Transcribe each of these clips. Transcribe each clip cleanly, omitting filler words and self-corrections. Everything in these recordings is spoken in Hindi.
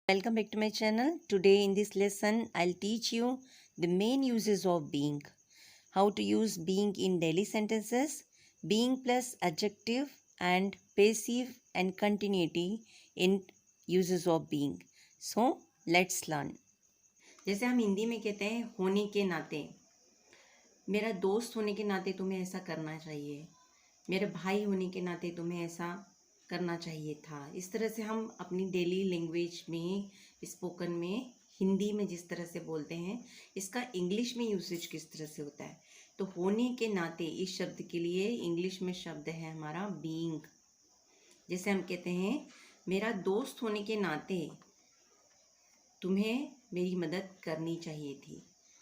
Welcome back to my channel. Today in this lesson, I'll teach you the main uses of being. How to use being in daily sentences, being plus adjective and passive and continuity in uses of being. So, let's learn. जैसे हम हिंदी में कहते हैं होने के नाते, मेरा दोस्त होने के नाते तुम्हें ऐसा करना चाहिए, मेरे भाई होने के नाते तुम्हें ऐसा करना चाहिए था। इस तरह से हम अपनी डेली लैंग्वेज में, स्पोकन में, हिंदी में जिस तरह से बोलते हैं, इसका इंग्लिश में यूसेज किस तरह से होता है। तो होने के नाते इस शब्द के लिए इंग्लिश में शब्द है हमारा बीइंग। जैसे हम कहते हैं मेरा दोस्त होने के नाते तुम्हें मेरी मदद करनी चाहिए थी,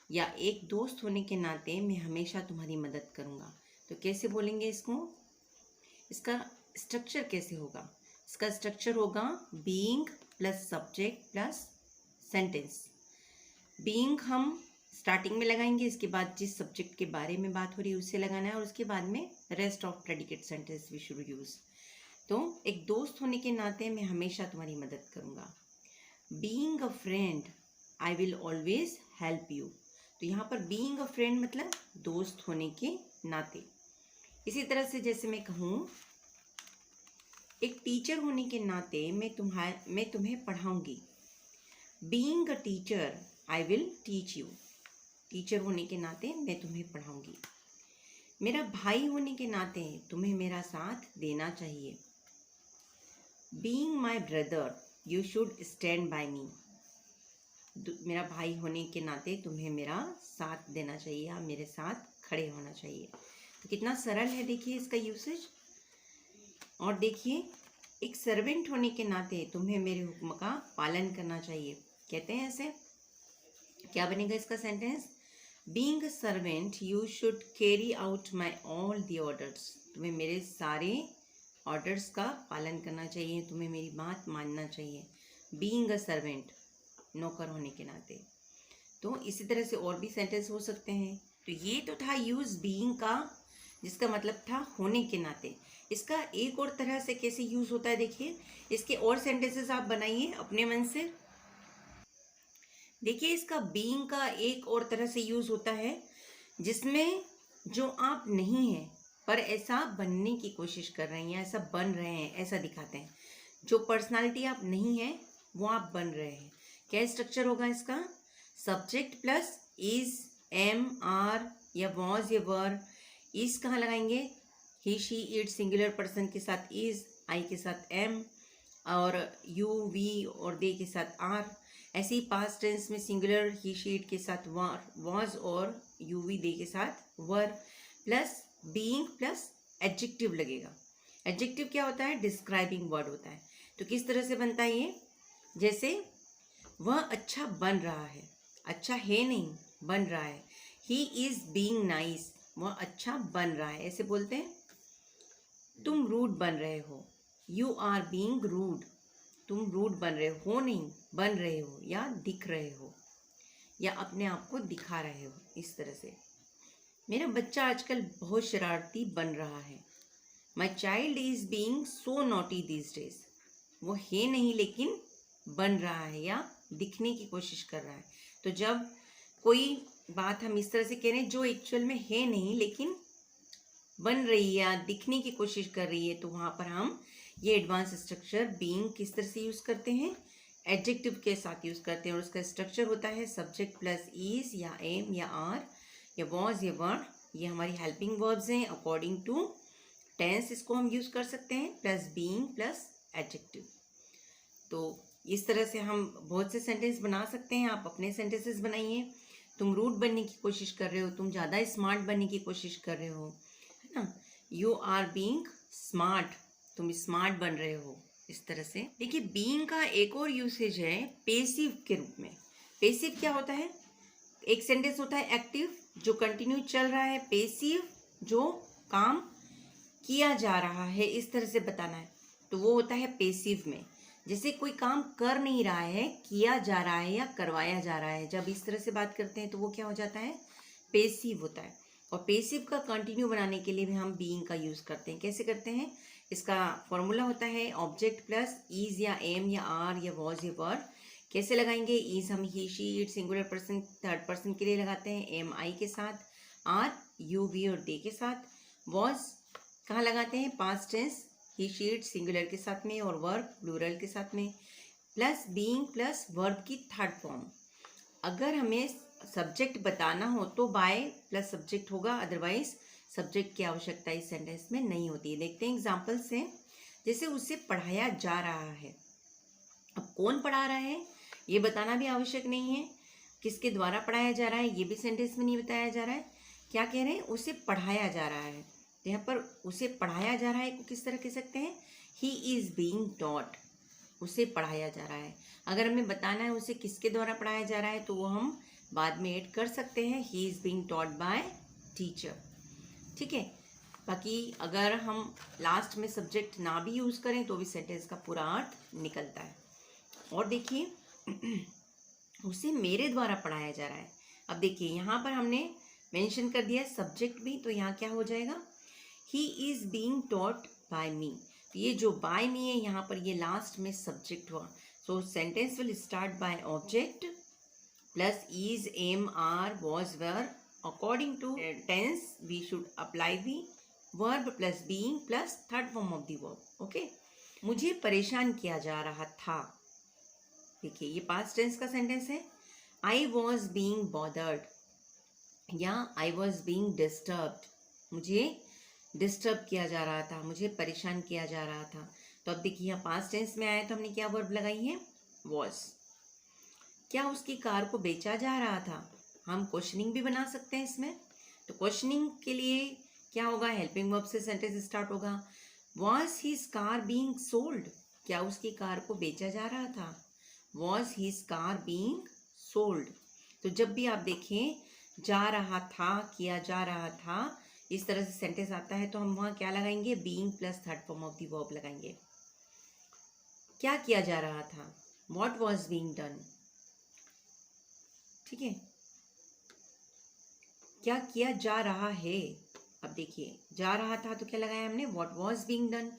या एक दोस्त होने के नाते मैं हमेशा तुम्हारी मदद करूँगा। तो कैसे बोलेंगे इसको, इसका स्ट्रक्चर कैसे होगा? इसका स्ट्रक्चर होगा being plus subject plus sentence. Being हम स्टार्टिंग में लगाएंगे, इसके बाद जिस सब्जेक्ट के बारे में बात हो रही है उससे लगाना है, और उसके बाद में rest of predicate sentence we should use. तो एक दोस्त होने के नाते मैं हमेशा तुम्हारी मदद करूँगा। Being a friend I will always help you. तो यहाँ पर बीइंग अ फ्रेंड मतलब दोस्त होने के नाते। इसी तरह से जैसे मैं कहूँ एक टीचर होने के नाते मैं तुम्हें पढ़ाऊंगी। Being a teacher I will teach you. Teacher होने के नाते मैं तुम्हें पढ़ाऊंगी। मेरा भाई होने के नाते तुम्हें मेरा साथ देना चाहिए। Being my brother you should stand by me. मेरा भाई होने के नाते तुम्हें मेरा साथ देना चाहिए या मेरे साथ खड़े होना चाहिए। तो कितना सरल है देखिए इसका यूसेज। और देखिए एक सर्वेंट होने के नाते तुम्हें मेरे हुक्म का पालन करना चाहिए। कहते हैं ऐसे, क्या बनेगा इसका sentence? Being a servant you should carry out my all the orders. तुम्हें मेरे सारे ऑर्डर्स का पालन करना चाहिए, तुम्हें मेरी बात मानना चाहिए। बीइंग अ सर्वेंट, नौकर होने के नाते। तो इसी तरह से और भी सेंटेंस हो सकते हैं। तो ये तो था यूज बीइंग का, जिसका मतलब था होने के नाते। इसका एक और तरह से कैसे यूज होता है देखिए, इसके और सेंटेंसेस आप बनाइए अपने मन से। देखिए इसका बीइंग का एक और तरह से यूज होता है जिसमें जो आप नहीं हैं पर ऐसा बनने की कोशिश कर रहे हैं या ऐसा बन रहे हैं, ऐसा दिखाते हैं। जो पर्सनालिटी आप नहीं है वो आप बन रहे हैं। क्या स्ट्रक्चर होगा इसका? Subject plus is, am, are या वॉज या वर। इज कहाँ लगाएंगे? He, she, it singular person के साथ इज, आई के साथ एम, और यू, वी और दे के साथ आर। ऐसे ही पास्ट टेंस में सिंगुलर ही, शी, इट के साथ वॉज और यू, वी, दे के साथ वर। प्लस बीइंग प्लस एडजेक्टिव लगेगा। एडजेक्टिव क्या होता है? डिस्क्राइबिंग वर्ड होता है। तो किस तरह से बनता है ये? जैसे वह अच्छा बन रहा है, अच्छा है नहीं, बन रहा है। ही इज बीइंग नाइस, वह अच्छा बन रहा है, ऐसे बोलते हैं। तुम रूड बन रहे हो, यू आर बीइंग रूड। तुम रूड बन रहे हो नहीं, बन रहे हो या दिख रहे हो या अपने आप को दिखा रहे हो। इस तरह से मेरा बच्चा आजकल बहुत शरारती बन रहा है। My child is being so naughty these days. वो है नहीं लेकिन बन रहा है या दिखने की कोशिश कर रहा है। तो जब कोई बात हम इस तरह से कह रहे हैं जो एक्चुअल में है नहीं लेकिन बन रही है या दिखने की कोशिश कर रही है, तो वहाँ पर हम ये एडवांस स्ट्रक्चर बीइंग किस तरह से यूज़ करते हैं? एडजेक्टिव के साथ यूज़ करते हैं, और उसका स्ट्रक्चर होता है सब्जेक्ट प्लस इज या एम या आर या वॉज या वर। ये हमारी हेल्पिंग वर्ब्स हैं। अकॉर्डिंग टू टेंस इसको हम यूज़ कर सकते हैं, प्लस बीइंग प्लस एडजेक्टिव। तो इस तरह से हम बहुत से सेंटेंस बना सकते हैं। आप अपने सेंटेंसेस बनाइए। तुम रूड बनने की कोशिश कर रहे हो, तुम ज़्यादा स्मार्ट बनने की कोशिश कर रहे हो, है ना। यू आर बीइंग स्मार्ट, तुम स्मार्ट बन रहे हो। इस तरह से देखिए बीइंग का एक और यूसेज है पेसिव के रूप में। पेसिव क्या होता है? एक सेंटेंस होता है एक्टिव जो कंटिन्यू चल रहा है, पेसिव जो काम किया जा रहा है, इस तरह से बताना है। तो वो होता है पेसिव में, जैसे कोई काम कर नहीं रहा है, किया जा रहा है या करवाया जा रहा है। जब इस तरह से बात करते हैं तो वो क्या हो जाता है? पेसिव होता है। और पेसिव का कंटिन्यू बनाने के लिए भी हम बीइंग का यूज़ करते हैं। कैसे करते हैं? इसका फॉर्मूला होता है ऑब्जेक्ट प्लस इज या एम या आर या वॉज या वर। कैसे लगाएंगे? इज हम he she it singular person third person के लिए लगाते हैं एम आई के साथ, आर यू वी और दे के साथ। वॉज कहाँ लगाते हैं? Past tense he she it singular के साथ में और वर्ब प्लूरल के साथ में, प्लस बीइंग प्लस वर्ब की थर्ड फॉर्म। अगर हमें सब्जेक्ट बताना हो तो बाय प्लस सब्जेक्ट होगा, अदरवाइज सब्जेक्ट की आवश्यकता इस सेंटेंस में नहीं होती है। देखते हैं एग्जाम्पल से। जैसे उसे पढ़ाया जा रहा है, अब कौन पढ़ा रहा है ये बताना भी आवश्यक नहीं है, किसके द्वारा पढ़ाया जा रहा है ये भी सेंटेंस में नहीं बताया जा रहा है। क्या कह रहे हैं? उसे पढ़ाया जा रहा है। तो यहाँ पर उसे पढ़ाया जा रहा है को किस तरह कह सकते हैं? ही इज बीइंग टॉट, उसे पढ़ाया जा रहा है। अगर हमें बताना है उसे किसके द्वारा पढ़ाया जा रहा है तो वो हम बाद में ऐड कर सकते हैं, ही is being taught bye teacher. ठीक है। बाकी अगर हम लास्ट में सब्जेक्ट ना भी यूज करें तो भी सेंटेंस का पूरा अर्थ निकलता है। और देखिए उसे मेरे द्वारा पढ़ाया जा रहा है। अब देखिए यहाँ पर हमने मेंशन कर दिया सब्जेक्ट भी, तो यहाँ क्या हो जाएगा? He is being taught by me. तो ये जो बाय मी है यहाँ पर ये लास्ट में सब्जेक्ट हुआ। So sentence will start by object plus is am are was were. According to tense we should apply the verb plus being plus third form of the verb. Okay. मुझे परेशान किया जा रहा था। देखिए ये पास्ट टेंस का सेंटेंस है। आई वॉज बीइंग बॉदर्ड या आई वॉज बीइंग डिस्टर्ब्ड, मुझे डिस्टर्ब किया जा रहा था, मुझे परेशान किया जा रहा था। तो अब देखिए यहाँ पास्ट टेंस में आया तो हमने क्या वर्ब लगाई है? वॉज। क्या उसकी कार को बेचा जा रहा था? हम क्वेश्चनिंग भी बना सकते हैं इसमें। तो क्वेश्चनिंग के लिए क्या होगा? हेल्पिंग वर्ब से सेंटेंस स्टार्ट होगा। Was his car being sold, क्या उसकी कार को बेचा जा रहा था? Was his car being sold. तो जब भी आप देखें जा रहा था, किया जा रहा था, इस तरह से सेंटेंस आता है तो हम वहाँ क्या लगाएंगे? Being plus third form of the verb लगाएंगे। क्या किया जा रहा था? What was being done. ठीक है। क्या किया जा रहा है? अब देखिए जा रहा था तो क्या लगाया हमने? What was being done.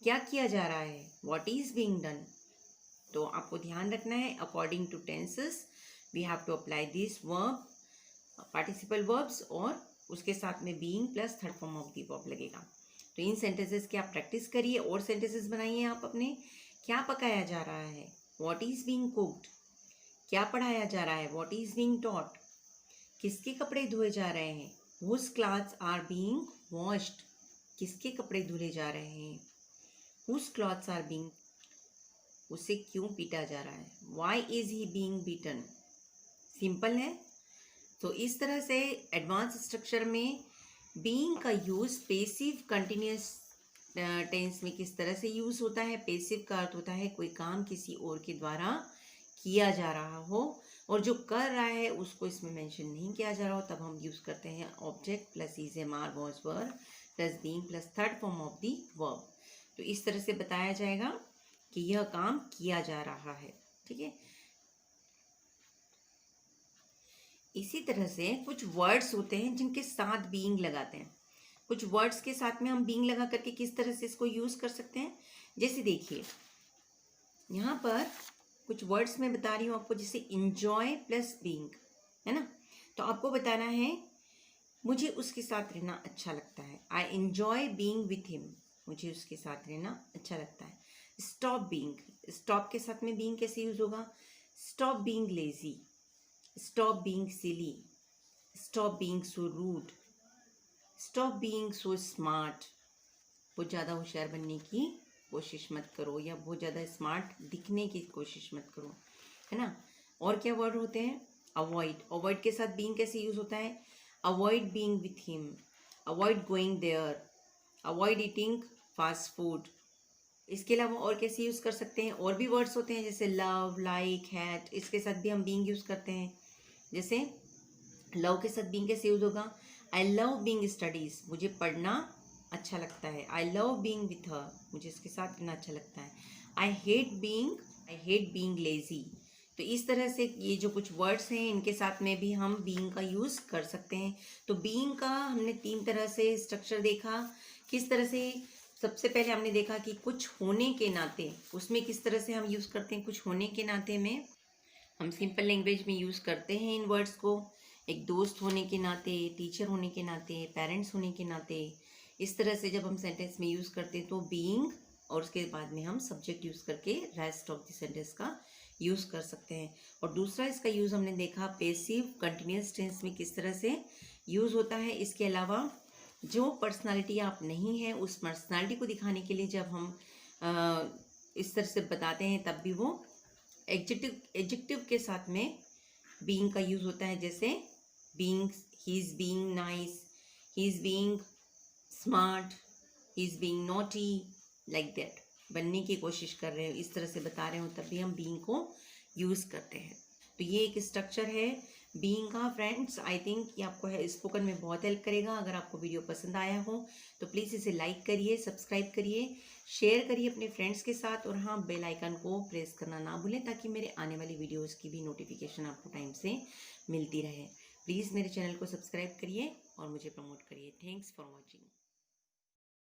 क्या किया जा रहा है? What is being done. तो आपको ध्यान रखना है according to tenses we have to apply this verb participle verbs और उसके साथ में being plus third form of the verb लगेगा। तो इन सेंटेंसेस की आप प्रैक्टिस करिए और सेंटेंसेस बनाइए आप अपने। क्या पकाया जा रहा है? What is being cooked. क्या पढ़ाया जा रहा है? What is being taught. किसके कपड़े धोए जा रहे हैं? Whose clothes are being washed, किसके कपड़े धुले जा रहे हैं? हुज क्लॉथ्स आर बीइंग, उसे क्यों पीटा जा रहा है? Why is he being beaten. Simple है। तो इस तरह से एडवांस स्ट्रक्चर में बीइंग का यूज पेसिव कंटिन्यूस टेंस में किस तरह से यूज होता है। पेसिव का अर्थ होता है कोई काम किसी और के द्वारा किया जा रहा हो और जो कर रहा है उसको इसमें मेंशन नहीं किया जा रहा हो, तब हम यूज करते हैं object plus is am are was were plus being plus third form of the verb. तो इस तरह से बताया जाएगा कि यह काम किया जा रहा है। ठीक है। इसी तरह से कुछ वर्ड्स होते हैं जिनके साथ बीइंग लगाते हैं। कुछ वर्ड्स के साथ में हम बीइंग लगा करके किस तरह से इसको यूज कर सकते हैं। जैसे देखिए यहाँ पर कुछ वर्ड्स मैं बता रही हूँ आपको, जैसे इंजॉय प्लस बीइंग है ना। तो आपको बताना है मुझे उसके साथ रहना अच्छा लगता है। I enjoy being with him, मुझे उसके साथ रहना अच्छा लगता है। स्टॉप बीइंग, स्टॉप के साथ में बीइंग कैसे यूज होगा? Stop being lazy, stop being silly, stop being so rude, stop being so smart. बहुत ज़्यादा होशियार बनने की कोशिश मत करो या बहुत ज़्यादा स्मार्ट दिखने की कोशिश मत करो, है ना। और क्या वर्ड होते हैं? अवॉइड, अवॉइड के साथ बीइंग कैसे यूज होता है? Avoid being with him, avoid going there, avoid eating fast food. इसके अलावा और कैसे यूज़ कर सकते हैं? और भी वर्ड्स होते हैं जैसे लव, लाइक, हैट, इसके साथ भी हम बीइंग यूज़ करते हैं। जैसे लव के साथ बीइंग कैसे यूज़ होगा? आई लव बीइंग स्टडीज़, मुझे पढ़ना अच्छा लगता है। I love being with her, मुझे इसके साथ रहना अच्छा लगता है। I hate being lazy. तो इस तरह से ये जो कुछ वर्ड्स हैं इनके साथ में भी हम बीइंग का यूज़ कर सकते हैं। तो बीइंग का हमने 3 तरह से स्ट्रक्चर देखा। किस तरह से? सबसे पहले हमने देखा कि कुछ होने के नाते उसमें किस तरह से हम यूज़ करते हैं। कुछ होने के नाते में हम सिंपल लैंग्वेज में यूज़ करते हैं इन वर्ड्स को, एक दोस्त होने के नाते, टीचर होने के नाते, पेरेंट्स होने के नाते। इस तरह से जब हम सेंटेंस में यूज़ करते हैं तो बीइंग और उसके बाद में हम सब्जेक्ट यूज़ करके रेस्ट ऑफ द सेंटेंस का यूज़ कर सकते हैं। और दूसरा इसका यूज़ हमने देखा पेसिव कंटिन्यूअस टेंस में किस तरह से यूज़ होता है। इसके अलावा जो पर्सनालिटी आप नहीं है उस पर्सनालिटी को दिखाने के लिए जब हम इस तरह से बताते हैं तब भी वो एडजेक्टिव के साथ में बीइंग का यूज़ होता है। जैसे being, he is being nice, he is being smart, he is being naughty, like that. बनने की कोशिश कर रहे हो, इस तरह से बता रहे हो तब भी हम बीइंग को यूज़ करते हैं। तो ये एक स्ट्रक्चर है बीइंग का। फ्रेंड्स, आई थिंक ये आपको स्पोकन में बहुत हेल्प करेगा। अगर आपको वीडियो पसंद आया हो तो प्लीज़ इसे लाइक करिए, सब्सक्राइब करिए, शेयर करिए अपने फ्रेंड्स के साथ, और हाँ, बेल आइकन को प्रेस करना ना भूलें ताकि मेरे आने वाली वीडियोज़ की भी नोटिफिकेशन आपको टाइम से मिलती रहे। प्लीज़ मेरे चैनल को सब्सक्राइब करिए और मुझे प्रमोट करिए। Thanks for watching.